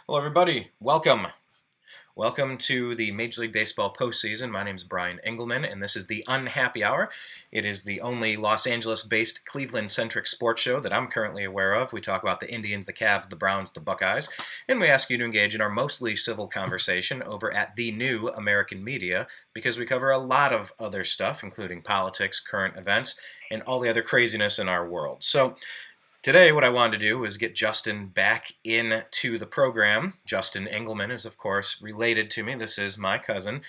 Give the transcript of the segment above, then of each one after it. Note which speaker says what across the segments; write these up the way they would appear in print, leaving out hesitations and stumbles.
Speaker 1: Hello, everybody. Welcome. Welcome to the Major League Baseball postseason. My name is Brian Engelman, and this is the Unhappy Hour. It is the only Los Angeles-based, Cleveland-centric sports show that I'm currently aware of. We talk about the Indians, the Cavs, the Browns, the Buckeyes, and we ask you to engage in our mostly civil conversation over at TheNewAmericanMedia because we cover a lot of other stuff, including politics, current events, and all the other craziness in our world. So, today, what I wanted to do was get Justin back into the program. Justin Engelman is, of course, related to me. This is my cousin.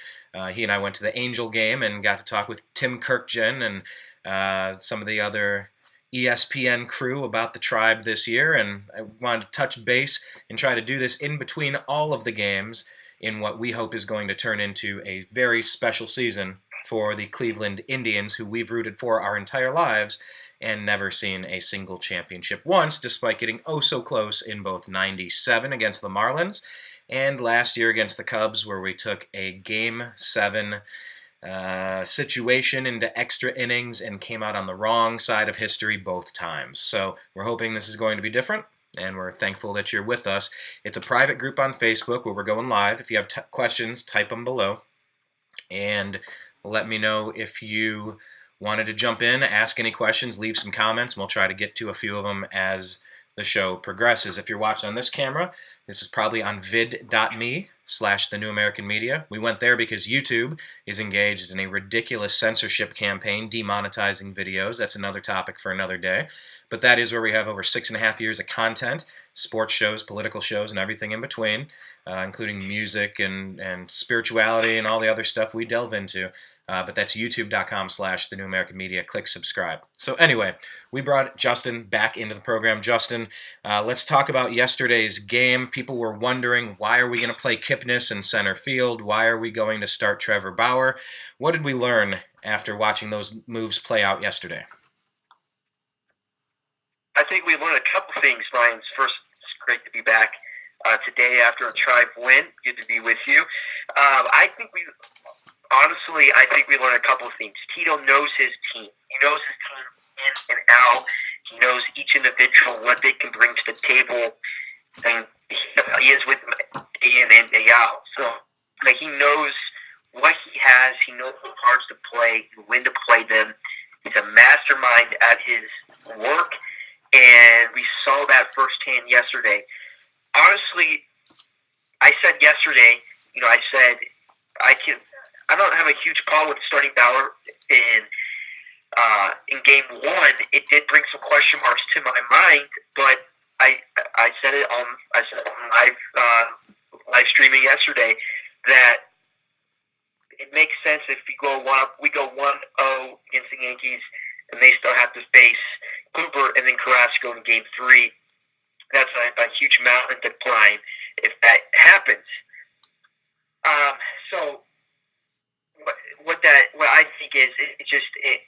Speaker 1: He and I went to the Angel game and got to talk with Tim Kirkjian and some of the other ESPN crew about the Tribe this year. And I wanted to touch base and try to do this in between all of the games in what we hope is going to turn into a very special season for the Cleveland Indians, who we've rooted for our entire lives and never seen a single championship once, despite getting oh so close in both '97 against the Marlins and last year against the Cubs, where we took a Game 7 situation into extra innings and came out on the wrong side of history both times. So we're hoping this is going to be different, and we're thankful that you're with us. It's a private group on Facebook where we're going live. If you have questions, type them below, and let me know if you wanted to jump in, ask any questions, leave some comments, and we'll try to get to a few of them as the show progresses. If you're watching on this camera, this is probably on vid.me/TheNewAmericanMedia. We went there because YouTube is engaged in a ridiculous censorship campaign, demonetizing videos. That's another topic for another day. But that is where we have over 6.5 years of content, sports shows, political shows, and everything in between, including music and spirituality and all the other stuff we delve into. But that's youtube.com/TheNewAmericanMedia. Click subscribe. So anyway, we brought Justin back into the program. Justin, let's talk about yesterday's game. People were wondering, why are we going to play Kipnis in center field? Why are we going to start Trevor Bauer? What did we learn after watching those moves play out yesterday?
Speaker 2: I think we learned a couple things, Brian. First, it's great to be back today after a Tribe win. Good to be with you. I think we learned a couple of things. Tito knows his team. He knows his team in and out. He knows each individual, what they can bring to the table, and he is with them day in and day out. So he knows what he has. He knows what cards to play, when to play them. He's a mastermind at his work, and we saw that firsthand yesterday. Honestly, I said yesterday, I don't have a huge problem with starting Bauer in game one. It did bring some question marks to my mind, but I said it on live streaming yesterday that it makes sense if we go 1-0 against the Yankees and they still have to face Cooper and then Carrasco in game 3. That's a huge mountain to climb if that happens. So what I think is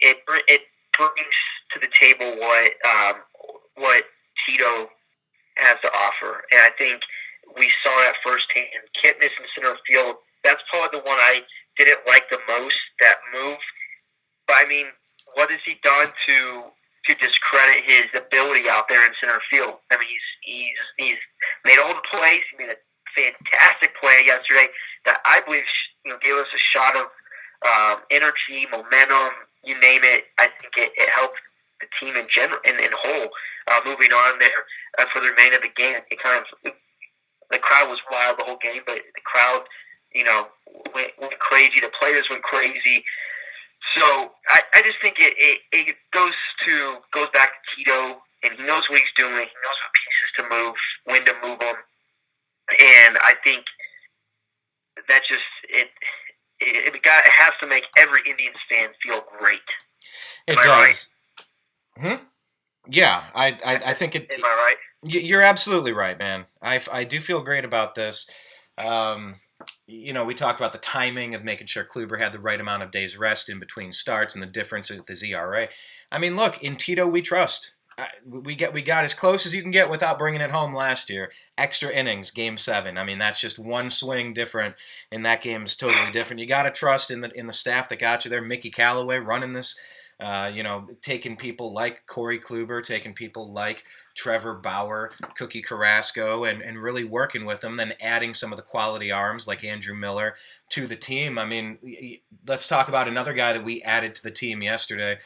Speaker 2: it brings to the table what Tito has to offer, and I think we saw that firsthand. Kipnis in center field, that's probably the one I didn't like the most, that move. But I mean, what has he done to discredit his ability out there in center field? I mean, he's made all the plays. He made a fantastic play yesterday that I believe gave us a shot of energy, momentum, you name it. I think it helped the team in general, in whole, moving on there for the remainder of the game. The crowd was wild the whole game, but the crowd, went crazy. The players went crazy. So I just think it goes back to Tito, and he knows what he's doing. He knows what pieces to move, when to move them, and I think that just it has to make every Indians fan feel great.
Speaker 1: It does. Right? Yeah, I think it.
Speaker 2: Am I right?
Speaker 1: You're absolutely right, man. I do feel great about this. We talked about the timing of making sure Kluber had the right amount of days rest in between starts and the difference with his ERA. I mean, look, in Tito we trust. We got as close as you can get without bringing it home last year. Extra innings, Game 7. I mean, that's just one swing different, and that game's totally different. You got to trust in the staff that got you there. Mickey Callaway running this Taking people like Corey Kluber, taking people like Trevor Bauer, Cookie Carrasco, and really working with them, then adding some of the quality arms like Andrew Miller to the team. I mean, let's talk about another guy that we added to the team yesterday,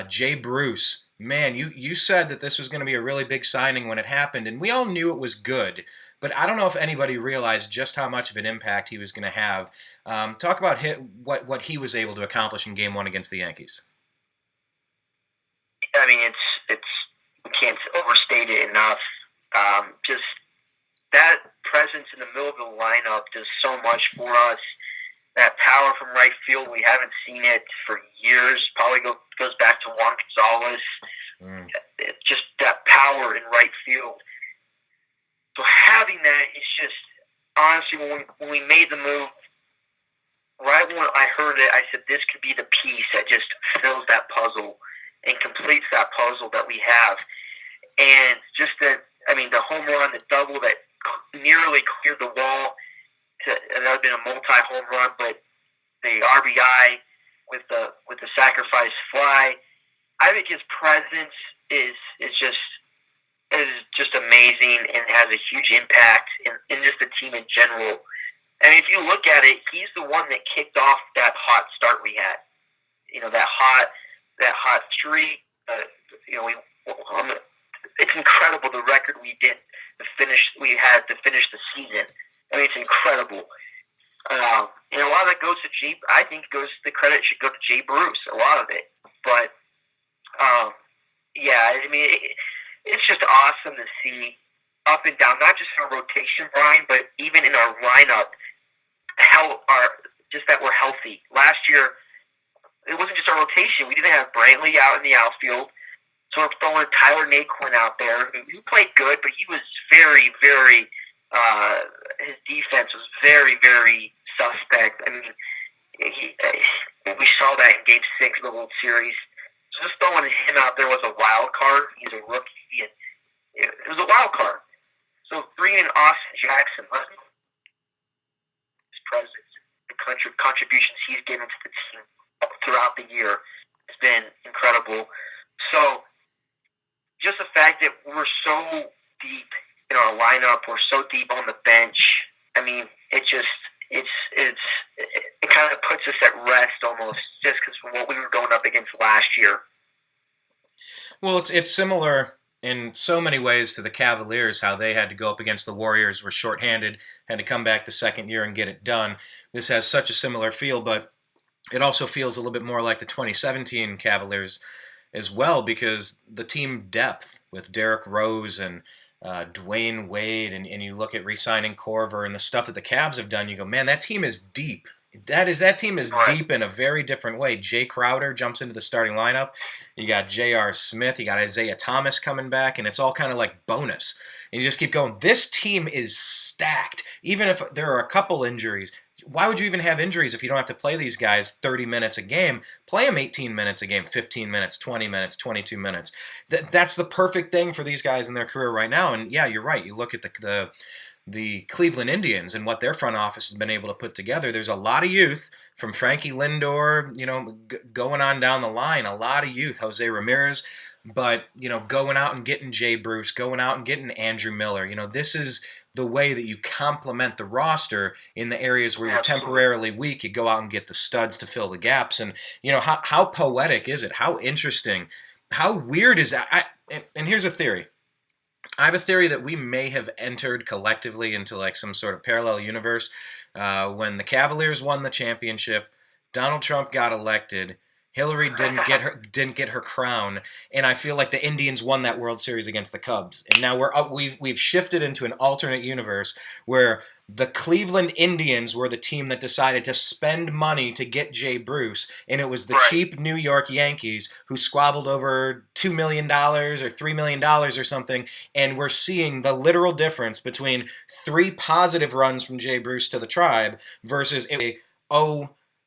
Speaker 1: Jay Bruce. Man, you said that this was going to be a really big signing when it happened, and we all knew it was good. But I don't know if anybody realized just how much of an impact he was going to have. Talk about what he was able to accomplish in Game 1 against the Yankees.
Speaker 2: I mean, it's we can't overstate it enough. Just that presence in the middle of the lineup does so much for us. That power from right field, we haven't seen it for years. Probably goes back to Juan Gonzalez. Just that power in right field. So having that, it's just, honestly, when we made the move, right when I heard it, I said this could be the piece that just fills that puzzle and completes that puzzle that we have. And just the home run, the double that nearly cleared the wall, that would have been a multi-home run, but the RBI with the sacrifice fly, I think his presence is just amazing and has a huge impact in just the team in general. And if you look at it, he's the one that kicked off that hot start we had. That hot streak. It's incredible the record we had to finish the season. I mean, it's incredible. And a lot of that goes to Jay. I think the credit should go to Jay Bruce. A lot of it, but yeah, I mean, it's just awesome to see up and down, not just in our rotation, Brian, but even in our lineup, just that we're healthy. Last year, it wasn't just our rotation. We didn't have Brantley out in the outfield, so we're throwing Tyler Naquin out there, who played good, but he was very, very. His defense was very, very suspect. I mean, we saw that in Game 6 of the World Series. So just throwing him out there was a wild card. He's a rookie, and it was a wild card. So bringing in Austin Jackson, his presence, the contributions he's given to the team throughout the year has been incredible. So just the fact that we're so deep in our lineup, we're so deep on the bench. I mean, it kind of puts us at rest almost, just because of what we were going up against last year.
Speaker 1: Well, it's similar in so many ways to the Cavaliers, how they had to go up against the Warriors, were shorthanded, had to come back the second year and get it done. This has such a similar feel, but it also feels a little bit more like the 2017 Cavaliers as well, because the team depth with Derrick Rose and Dwayne Wade, and you look at re-signing Corver and the stuff that the Cavs have done, you go, man, that team is deep. That team is deep in a very different way. Jay Crowder jumps into the starting lineup. You got J.R. Smith. You got Isaiah Thomas coming back, and it's all kind of like bonus. And you just keep going. This team is stacked. Even if there are a couple injuries, why would you even have injuries if you don't have to play these guys 30 minutes a game? Play them 18 minutes a game, 15 minutes, 20 minutes, 22 minutes. That's the perfect thing for these guys in their career right now. And yeah, you're right. You look at the Cleveland Indians and what their front office has been able to put together. There's a lot of youth from Frankie Lindor, going on down the line, a lot of youth, Jose Ramirez, but, going out and getting Jay Bruce, going out and getting Andrew Miller. This is the way that you complement the roster in the areas where you're temporarily weak. You go out and get the studs to fill the gaps. And, how poetic is it? How interesting? How weird is that? And here's a theory. I have a theory that we may have entered collectively into like some sort of parallel universe. When the Cavaliers won the championship, Donald Trump got elected, Hillary didn't get her crown, and I feel like the Indians won that World Series against the Cubs. And now we've shifted into an alternate universe where the Cleveland Indians were the team that decided to spend money to get Jay Bruce, and it was the cheap New York Yankees who squabbled over $2 million or $3 million or something, and we're seeing the literal difference between 3 positive runs from Jay Bruce to the Tribe versus a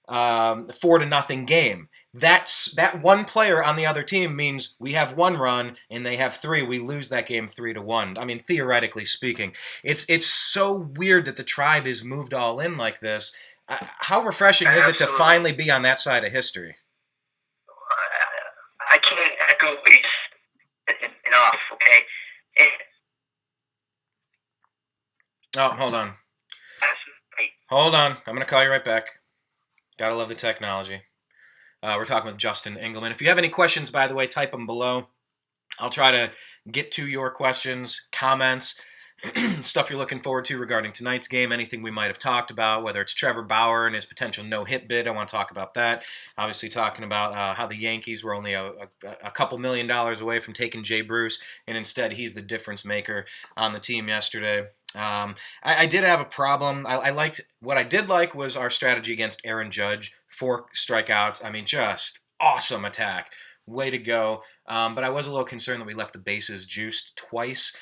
Speaker 1: 4-0 game. That one player on the other team means we have 1 run and they have 3. We lose that game 3-1. I mean, theoretically speaking, it's so weird that the Tribe is moved all in like this. How refreshing is it to finally be on that side of history? Oh, hold on.
Speaker 2: Last night.
Speaker 1: Hold on. I'm going to call you right back. Gotta love the technology. We're talking with Justin Engelman. If you have any questions, by the way, type them below. I'll try to get to your questions, comments, stuff you're looking forward to regarding tonight's game, anything we might have talked about, whether it's Trevor Bauer and his potential no-hit bid. I want to talk about that. Obviously talking about how the Yankees were only a couple $1 million away from taking Jay Bruce, and instead he's the difference maker on the team yesterday. I did have a problem. I liked what I did like was our strategy against Aaron Judge. 4 strikeouts. I mean, just awesome attack. Way to go. But I was a little concerned that we left the bases juiced twice.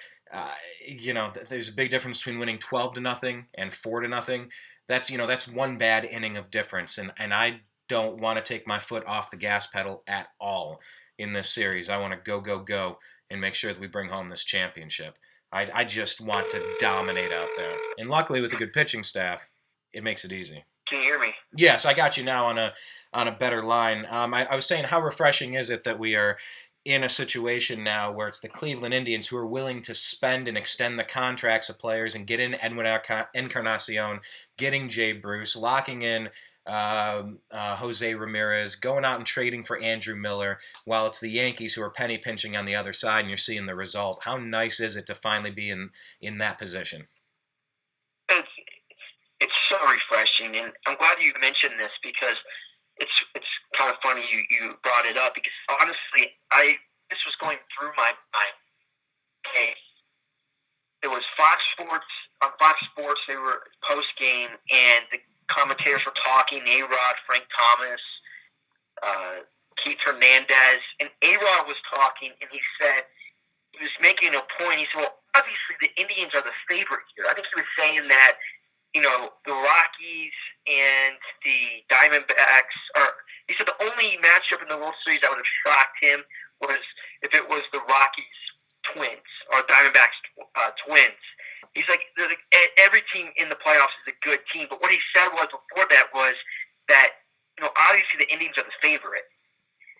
Speaker 1: There's a big difference between winning 12-0 and 4-0. That's one bad inning of difference, and I don't want to take my foot off the gas pedal at all in this series. I want to go and make sure that we bring home this championship. I just want to dominate out there, and luckily with a good pitching staff, it makes it easy.
Speaker 2: Can you hear me?
Speaker 1: Yes, I got you now on a better line. I was saying, how refreshing is it that we are in a situation now where it's the Cleveland Indians who are willing to spend and extend the contracts of players and get in Edwin Encarnacion, getting Jay Bruce, locking in Jose Ramirez, going out and trading for Andrew Miller, while it's the Yankees who are penny pinching on the other side, and you're seeing the result. How nice is it to finally be in that position?
Speaker 2: It's so refreshing, and I'm glad you mentioned this because it's kind of funny you brought it up, because honestly, this was going through my mind. Okay, it was Fox Sports. On Fox Sports, they were post game, and the commentators were talking. A-Rod, Frank Thomas, Keith Hernandez, and A-Rod was talking, and he was making a point. He said, "Well, obviously the Indians are the favorite here." I think he was saying that, the Rockies and the Diamondbacks are. He said the only matchup in the World Series that would have shocked him was if it was the Rockies Twins or Diamondbacks Twins. He's like, every team in the playoffs is a good team, but what he said was before that was that obviously the Indians are the favorite.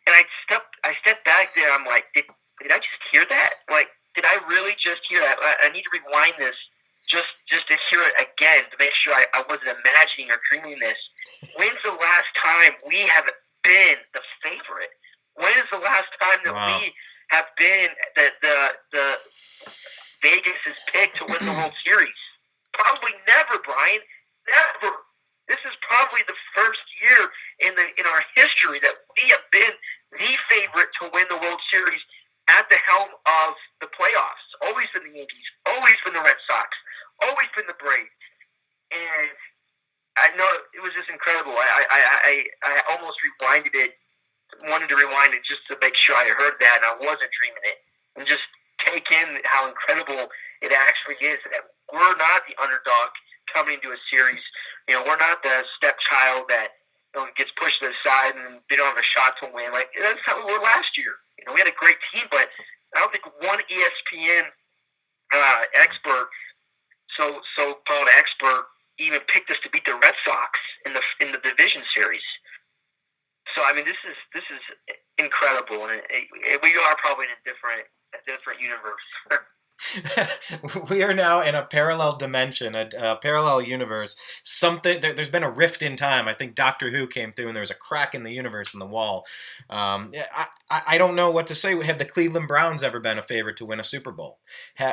Speaker 2: And I stepped back there. I'm like, did I just hear that? Like, did I really just hear that? I need to rewind this. Just to hear it again, to make sure I wasn't imagining or dreaming this. When's the last time we have been the favorite? When is the last time that we have been the Vegas' pick to win the World Series? Probably never, Brian. Never. This is probably the first year in our history that we have been the favorite to win the World Series at the helm of the playoffs. Always been the Yankees. Always been the Red Sox. Always been the Braves. And I know it was just incredible. I almost rewinded it, wanted to rewind it just to make sure I heard that and I wasn't dreaming it. And just take in how incredible it actually is that we're not the underdog coming into a series. We're not the stepchild that gets pushed to the side and they don't have a shot to win. Like, that's how we were last year. We had a great team, but I don't think one ESPN expert, so-called expert, even picked us to beat the Red Sox in the division series. So I mean, this is incredible, and we are probably in a different universe.
Speaker 1: We are now in a parallel dimension, a parallel universe. There's been a rift in time. I think Doctor Who came through, and there was a crack in the universe in the wall. I don't know what to say. Have the Cleveland Browns ever been a favorite to win a Super Bowl?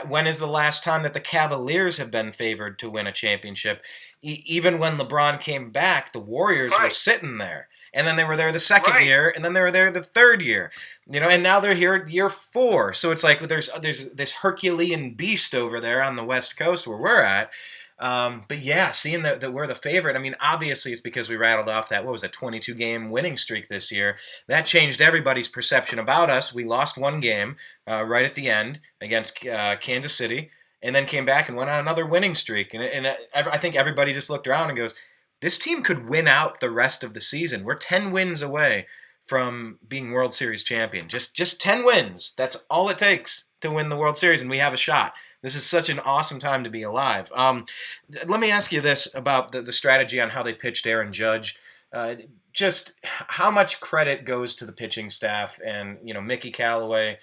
Speaker 1: When is the last time that the Cavaliers have been favored to win a championship? Even when LeBron came back, the Warriors were sitting there. And then they were there the second year, and then they were there the third year, and now they're here year 4. So it's like there's this Herculean beast over there on the West Coast where we're at. But yeah, seeing that we're the favorite, I mean, obviously it's because we rattled off that, 22-game winning streak this year. That changed everybody's perception about us. We lost one game right at the end against Kansas City, and then came back and went on another winning streak. And I think everybody just looked around and goes, this team could win out the rest of the season. We're 10 wins away from being World Series champion. Just 10 wins. That's all it takes to win the World Series, and we have a shot. This is such an awesome time to be alive. Let me ask you this about the strategy on how they pitched Aaron Judge. Just how much credit goes to the pitching staff and, Mickey Callaway,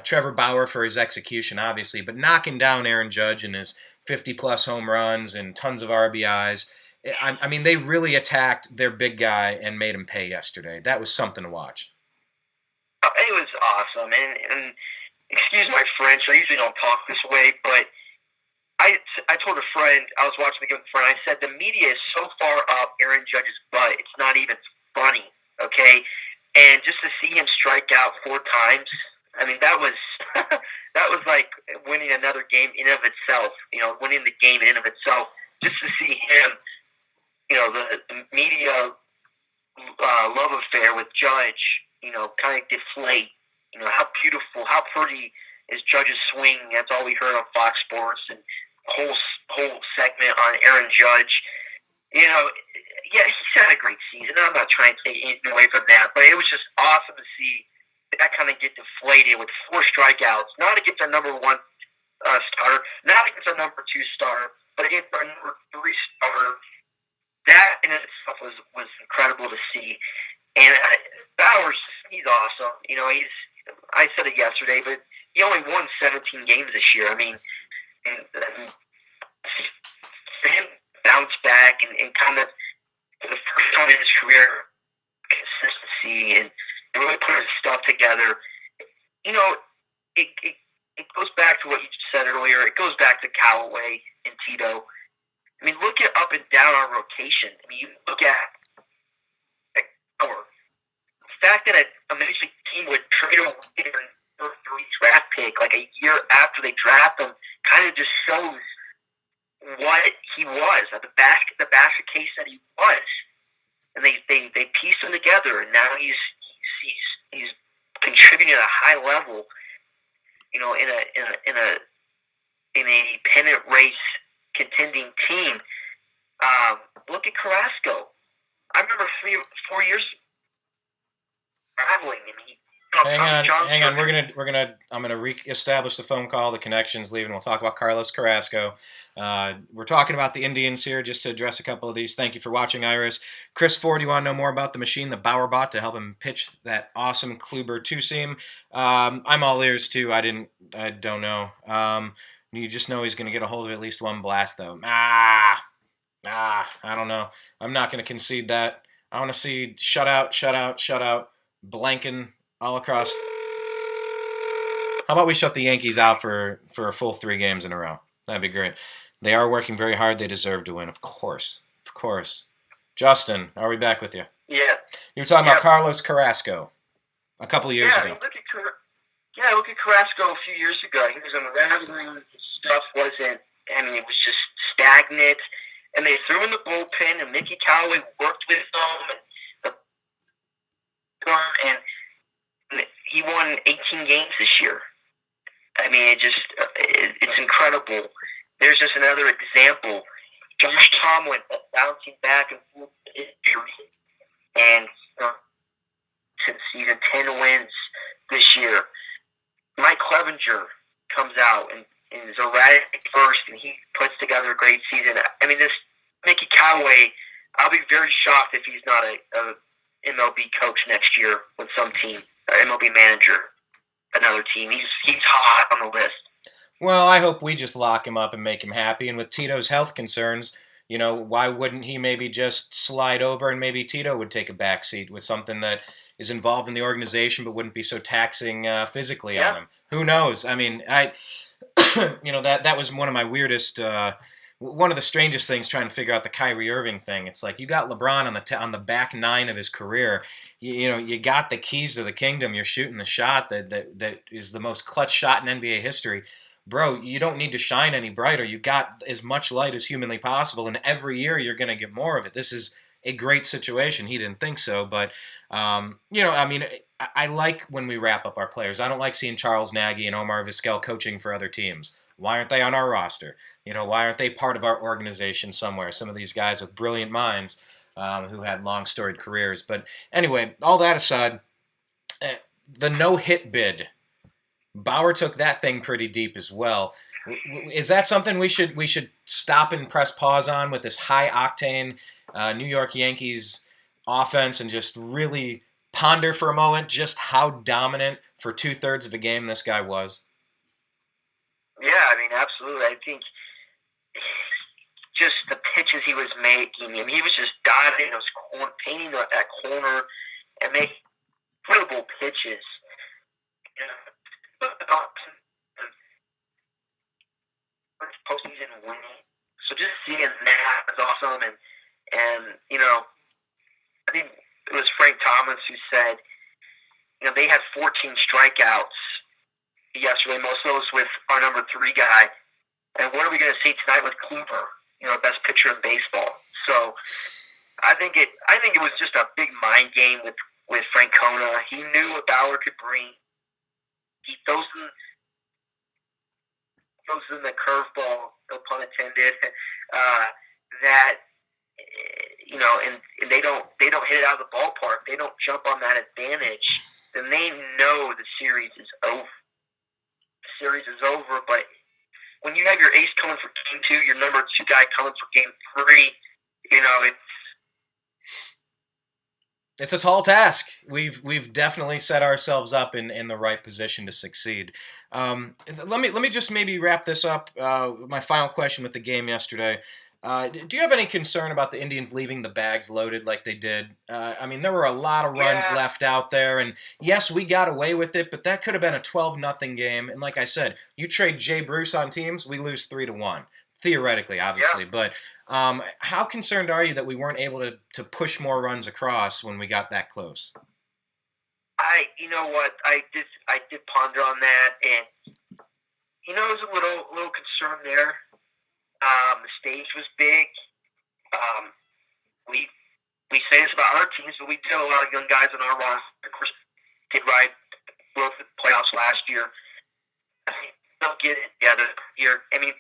Speaker 1: Trevor Bauer for his execution, obviously, but knocking down Aaron Judge in his 50-plus home runs and tons of RBIs. I mean, they really attacked their big guy and made him pay yesterday. That was something to watch.
Speaker 2: It was awesome, and excuse my French, I usually don't talk this way, but I told a friend, I was watching the game with a friend, I said, the media is so far up Aaron Judge's butt, it's not even funny, okay? And just to see him strike out 4 times, I mean, that was that was like winning another game in and of itself, winning the game in and of itself. Just to see him, the media love affair with Judge, kind of deflate. How beautiful, how pretty is Judge's swing. That's all we heard on Fox Sports, and whole segment on Aaron Judge. Yeah, he's had a great season. I'm not trying to take anything away from that, but it was just awesome to see that kind of get deflated with 4 strikeouts, not against our number 1 starter, not against our number 2 starter, but against our number 3 starter. That in itself was incredible to see. And Bauer's, he's awesome. I said it yesterday, but he only won 17 games this year. I mean, and for him to bounce back and kind of, for the first time in his career, consistency and really put his stuff together, it goes back to what you just said earlier. It goes back to Callaway and Tito. I mean, look at up and down our rotation. I mean, you look at Bauer. The fact that a major league team would trade away their number 3 draft pick like a year after they draft him kind of just shows what he was, the basket case that he was. And they pieced him together, and now he's contributing at a high level, in a pennant race contending team. Look at Carrasco. I remember 3-4 years traveling, and
Speaker 1: Hang on. I'm gonna reestablish the phone call. The connection's leaving. We'll talk about Carlos Carrasco. We're talking about the Indians here, just to address a couple of these. Thank you for watching, Iris. Chris Ford, you want to know more about the machine, the Bauer bot, to help him pitch that awesome Kluber 2-seam? I'm all ears too. I don't know. You just know he's going to get a hold of at least one blast, though. I don't know. I'm not going to concede that. I want to see shutout, blanking all across. How about we shut the Yankees out for a full 3 games in a row? That'd be great. They are working very hard. They deserve to win, of course. Justin, are we back with you?
Speaker 2: Yeah.
Speaker 1: You were talking about Carlos Carrasco a couple of years ago.
Speaker 2: Look at Carrasco a few years ago. He was unraveling. His stuff wasn't, it was just stagnant. And they threw in the bullpen, and Mickey Callaway worked with them. And he won 18 games this year. I mean, it's incredible. There's just another example. Josh Tomlin bouncing back and forth with injury. And since season 10 wins this year. Mike Clevenger comes out and is erratic at first, and he puts together a great season. I mean, this Mickey Callaway, I'll be very shocked if he's not a MLB coach next year with some team, or MLB manager, another team. He's hot on the list.
Speaker 1: Well, I hope we just lock him up and make him happy. And with Tito's health concerns, why wouldn't he maybe just slide over and maybe Tito would take a backseat with something that is involved in the organization but wouldn't be so taxing physically on him? Who knows? I mean, that was one of my weirdest, one of the strangest things trying to figure out the Kyrie Irving thing. It's like you got LeBron on the back 9 of his career. You got the keys to the kingdom. You're shooting the shot that is the most clutch shot in NBA history. Bro, you don't need to shine any brighter. You got as much light as humanly possible, and every year you're going to get more of it. This is a great situation. He didn't think so, but I like when we wrap up our players. I don't like seeing Charles Nagy and Omar Vizquel coaching for other teams. Why aren't they on our roster? Why aren't they part of our organization somewhere? Some of these guys with brilliant minds who had long storied careers. But anyway, all that aside, the no-hit bid. Bauer took that thing pretty deep as well. Is that something we should stop and press pause on with this high-octane New York Yankees offense and just really ponder for a moment just how dominant for 2/3 of a game this guy was?
Speaker 2: Yeah, absolutely. I think pitches he was making. I mean, he was just diving those corner, painting that corner, and making incredible pitches. You know, postseason winning. So just seeing that was awesome. And I think it was Frank Thomas who said, they had 14 strikeouts yesterday, most of those with our number 3 guy. And what are we going to see tonight with Kluber, best pitcher in baseball? So I think it was just a big mind game with Francona. He knew what Bauer could bring. He throws in the curveball, no pun intended. That and they don't hit it out of the ballpark. They don't jump on that advantage. Then they know the series is over. The series is over. But when you have your ace coming for game 2, your number 2 guy coming for game 3,
Speaker 1: it's a tall task. We've definitely set ourselves up in the right position to succeed. Let me just maybe wrap this up. My final question with the game yesterday. Do you have any concern about the Indians leaving the bags loaded like they did? I mean, there were a lot of runs left out there, and yes, we got away with it, but that could have been a 12-0 game. And like I said, you trade Jay Bruce on teams, we lose 3-1, theoretically, obviously. Yeah. But how concerned are you that we weren't able to push more runs across when we got that close?
Speaker 2: You know what, I did ponder on that, and I was a little concerned there. The stage was big. We say this about our teams, but we did have a lot of young guys on our roster. Of course, did ride both the playoffs last year. I think they'll get it together here. I mean,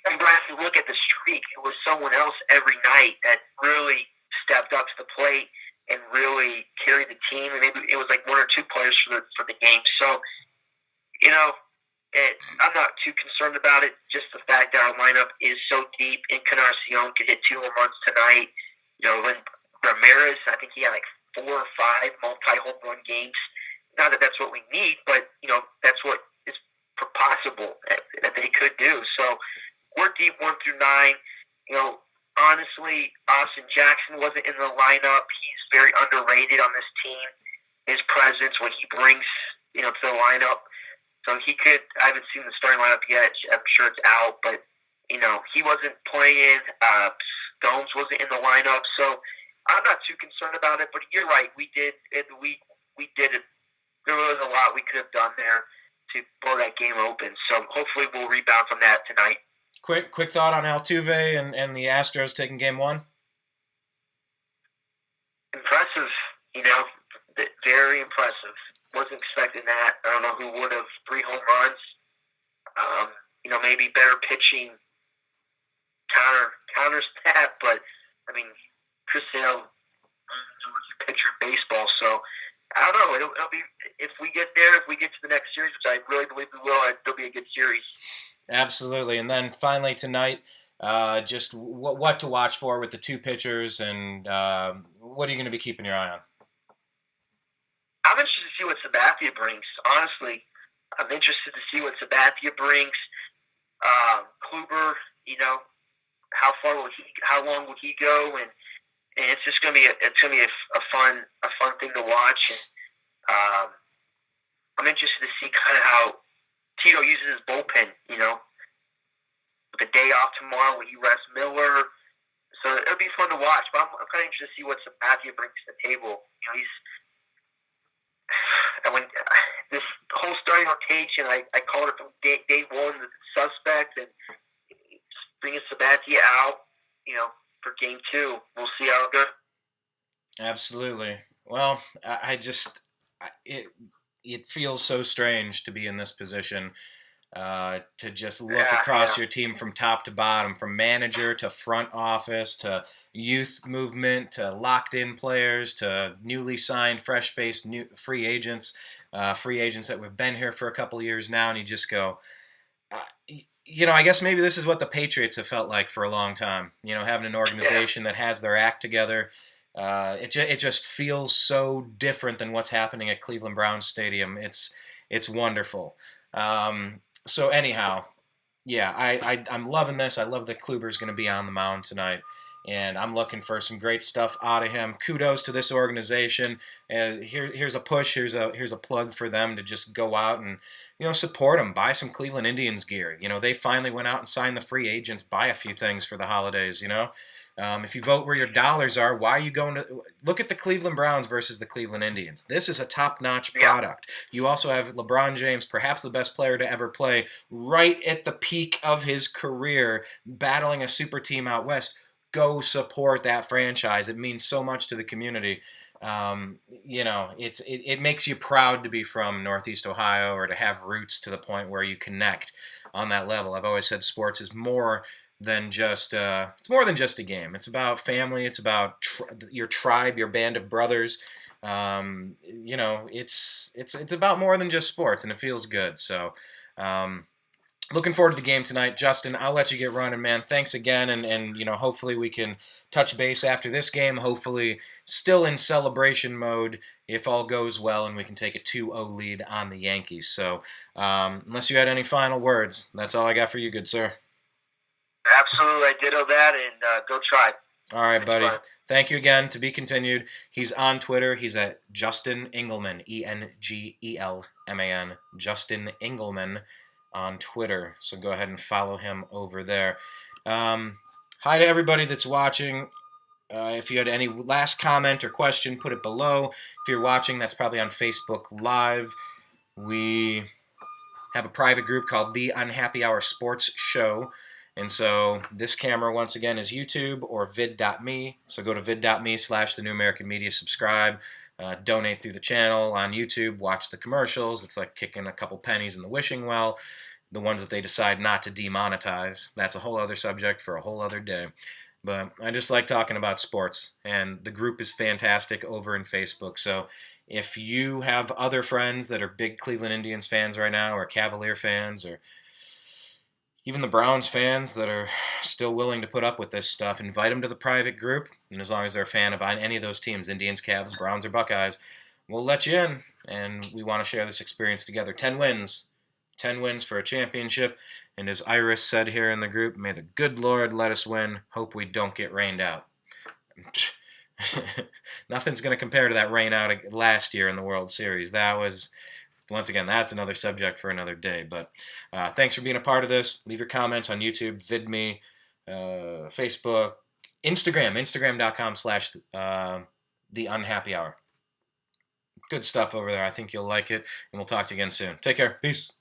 Speaker 2: Brian, if you look at the streak, it was someone else every night that really stepped up to the plate and really carried the team. And maybe it was like 1 or 2 players for the game. So, I'm not too concerned about it. Just the fact that our lineup is so deep. Encarnacion could hit 2 home runs tonight. When Ramirez, I think he had like 4 or 5 multi-home run games. Not that that's what we need, but that's what is possible that they could do. So we're deep 1 through 9. Honestly, Austin Jackson wasn't in the lineup. He's very underrated on this team. His presence, what he brings, to the lineup. So he could. I haven't seen the starting lineup yet. I'm sure it's out, but he wasn't playing. Gomes wasn't in the lineup, so I'm not too concerned about it. But you're right. We did it. There was a lot we could have done there to blow that game open. So hopefully we'll rebound from that tonight.
Speaker 1: Quick thought on Altuve and the Astros taking game 1.
Speaker 2: Impressive. Very impressive. Wasn't expecting that. I don't know who would have. 3 home runs. Maybe better pitching counters that, but I mean, Chris Sale is a pitcher in baseball, so I don't know. It'll be, if we get to the next series, which I really believe we will, it'll be a good series.
Speaker 1: Absolutely. And then finally tonight, just what to watch for with the 2 pitchers, and what are you going to be keeping your eye on?
Speaker 2: I'm interested to see what Sabathia brings. Honestly, I'm interested to see what Sabathia brings. Kluber, how long will he go? And it's just gonna be a fun thing to watch. And, I'm interested to see kind of how Tito uses his bullpen. With the day off tomorrow, will he rest Miller? So it'll be fun to watch. But I'm kind of interested to see what Sabathia brings to the table. This whole starting rotation, I called it from day 1 the suspect, and bringing Sabathia out, for game 2. We'll see how it goes.
Speaker 1: Absolutely. Well, it feels so strange to be in this position, to just look across your team from top to bottom, from manager to front office to youth movement to locked-in players to newly signed, fresh-faced new free agents that have been here for a couple of years now, and you just go, I guess maybe this is what the Patriots have felt like for a long time. Having an organization that has their act together. It just feels so different than what's happening at Cleveland Browns Stadium. It's wonderful. So anyhow, Yeah, I'm loving this. I love that Kluber's going to be on the mound tonight, and I'm looking for some great stuff out of him. Kudos to this organization. Here's a push. Here's a plug for them to just go out and support them. Buy some Cleveland Indians gear. They finally went out and signed the free agents. Buy a few things for the holidays. If you vote where your dollars are, why are you going to look at the Cleveland Browns versus the Cleveland Indians? This is a top-notch product. You also have LeBron James, perhaps the best player to ever play, right at the peak of his career, battling a super team out west. Go support that franchise. It means so much to the community. It makes you proud to be from Northeast Ohio or to have roots to the point where you connect on that level. I've always said sports is more than just it's more than just a game. It's about family. It's about your tribe, your band of brothers. It's about more than just sports, and it feels good. So, looking forward to the game tonight, Justin. I'll let you get running, man. Thanks again, and hopefully we can touch base after this game. Hopefully, still in celebration mode if all goes well, and we can take a 2-0 lead on the Yankees. So, unless you had any final words, that's all I got for you, good sir.
Speaker 2: Absolutely, I ditto that, and go Tribe.
Speaker 1: All right, buddy. Thank you again. To be continued. He's on Twitter. He's at Justin Engelman, Engelman, Justin Engelman on Twitter. So go ahead and follow him over there. Hi to everybody that's watching. If you had any last comment or question, put it below. If you're watching, that's probably on Facebook Live. We have a private group called The Unhappy Hour Sports Show. And so this camera, once again, is YouTube or vid.me. So go to vid.me/TheNewAmericanMedia, subscribe, donate through the channel on YouTube, watch the commercials. It's like kicking a couple pennies in the wishing well, the ones that they decide not to demonetize. That's a whole other subject for a whole other day. But I just like talking about sports, and the group is fantastic over in Facebook. So if you have other friends that are big Cleveland Indians fans right now, or Cavalier fans, or even the Browns fans that are still willing to put up with this stuff, invite them to the private group. And as long as they're a fan of any of those teams, Indians, Cavs, Browns, or Buckeyes, we'll let you in. And we want to share this experience together. 10 wins. 10 wins for a championship. And as Iris said here in the group, may the good Lord let us win. Hope we don't get rained out. Nothing's going to compare to that rain out last year in the World Series. That was... Once again, that's another subject for another day. But thanks for being a part of this. Leave your comments on YouTube, VidMe, Facebook, Instagram.com/TheUnhappyHour. Good stuff over there. I think you'll like it. And we'll talk to you again soon. Take care. Peace.